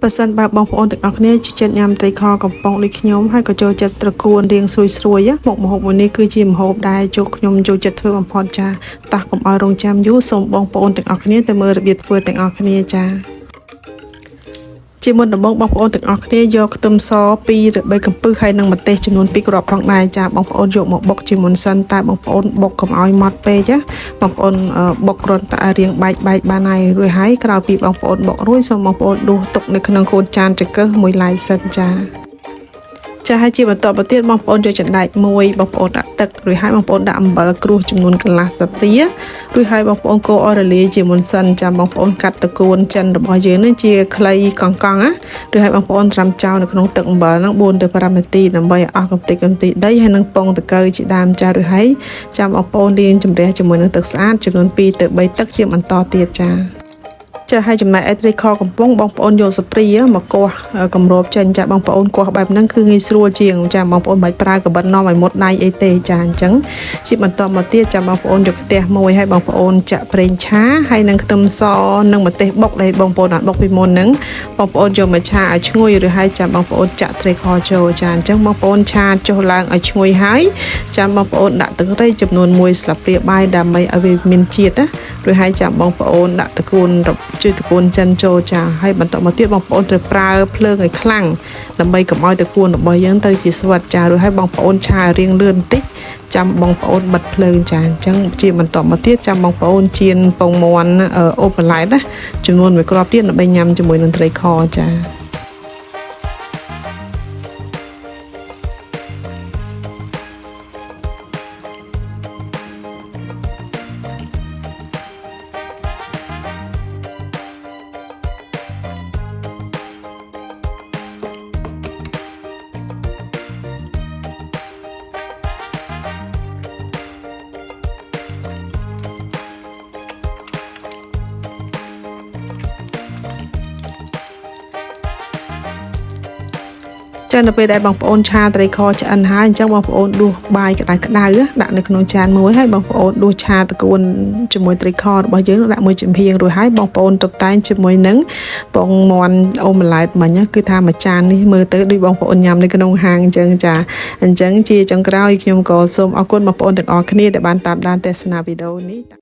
បើសិនបើបងប្អូនទាំងអស់គ្នាចិត្តញ៉ាំត្រីខកំប៉ុងដូចខ្ញុំហើយក៏ចូលចិត្តត្រកួនរៀងស្រួយមុខម្ហូបមួយនេះគឺជាម្ហូបដែលជោគខ្ញុំចូលចិត្តធ្វើបំផុតចាតោះកុំឲ្យរងចាំយូរសូមបងប្អូនទាំងអស់គ្នាទៅមើលរបៀបធ្វើទាំងអស់គ្នាចាជាមុនដំបូងបងប្អូនទាំងអស់គ្នាយកខ្ទឹមស2ឬ3កំពឹសហើយនិងម្ទេសចំនួន2គ្រាប់ផងដែរចាបងប្អូនយកមកបុកជាមុនសិនតែបងប្អូនបុកកុំឲ្យម៉ត់ពេកណាបងប្អូនបុកគ្រាន់តែរៀងបែកបានហើយក្រោយពីបងប្អូនបុករួចសូមបងប្អូនដួសទុកនៅក្នុងកូនចានចង្កឹះមួយឡែកសិនចាហើយជាបន្តទៅទៀតបងប្អូនយកចង្ដែកមួយបងប្អូនដាក់ទឹករួចហើយបងប្អូនដាក់អំបិលក្រួសចំនួនកន្លះស្លាបព្រារួចហើយបងប្អូនកូរអររលាយជាមុនសិនចាំបងប្អូនកាត់តកួនចិនរបស់យើងនេះជាខ្លីកង់ណារួចហើយបងប្អូនត្រាំចោលនៅក្នុងទឹកអំបិលហ្នឹង4ទៅ5នាទីដើម្បីឲ្យអស់កម្ទេចដីហើយនឹងពងតកៅជាដើមចារួចហើយចាំបងប្អូនលាងជម្រះជាមួយនឹងទឹកស្អាតចំនួន2ទៅ3ទឹកជាបន្តទៀតចាហើយចំណែកឯត្រីខកំប៉ុងបងប្អូនយកស្ព្រីមកកោសគម្របចេញចាបងប្អូនកោសបែបហ្នឹងគឺងាយស្រួលជាងចាបងប្អូនមិនប្រើកាបិតនាំឲ្យមុតដៃអីទេចាអញ្ចឹងជាបន្តមកទៀតចាបងប្អូនយកខ្ទះមួយហើយបងប្អូនចាក់ប្រេងឆាហើយនឹងខ្ទឹមសនិងម្ទេសបុកដែលបងប្អូនបានបុកពីមុនហ្នឹងបងប្អូនយកមកឆាឲ្យឈ្ងុយឬហើយចាបងប្អូនចាក់ត្រីខចូលចាអញ្ចឹងបងប្អូនឆាចុះឡើងឲ្យឈ្ងុយហើយចាំបងប្អូនដាក់ទឹករៃចំនួន1ស្លាបព្រាបាយដើម្បីឲ្យវាមានជាតិណារួចហើយចាំបងប្អូនដាក់តកួនជួយតកួនចិនចូលចាហើយបន្តមកទៀតបងប្អូនត្រូវប្រើភ្លើងឲ្យខ្លាំងដើម្បីកុំឲ្យតកួនរបស់យើងទៅជាស្វិតចារួចហើយបងប្អូនឆារៀងលឿនបន្តិចចាំបងប្អូនបិទភ្លើងចាអញ្ចឹងជាបន្តមកទៀតចាំបងប្អូនចៀនពងមាន់អូបន្លែតណាចំនួន1គ្រាប់ទៀតដើម្បីញ៉ាំជាមួយនឹងត្រីខចាចឹងនៅពេលដែលបងប្អូនឆាត្រីខឆ្អិនហើយអញ្ចឹងបងប្អូនដួសបាយក្តៅដាក់នៅក្នុងចានមួយហើយបងប្អូនដួសឆាតកួនជាមួយត្រីខរបស់យើងដាក់មួយចំហៀងរួចហើយបងប្អូនតុបតែងជាមួយនឹងពងមាន់អូម៉ាឡែតមិញគឺថាមួយចាននេះមើលទៅដូចបងប្អូនញ៉ាំនៅក្នុងហាងអញ្ចឹងចាអញ្ចឹងជាចុងក្រោយខ្ញុំក៏សូមអរគុណបងប្អូនទាំងអស់គ្នាដែលបានតាមដានទស្សនាវីដេអូនេះ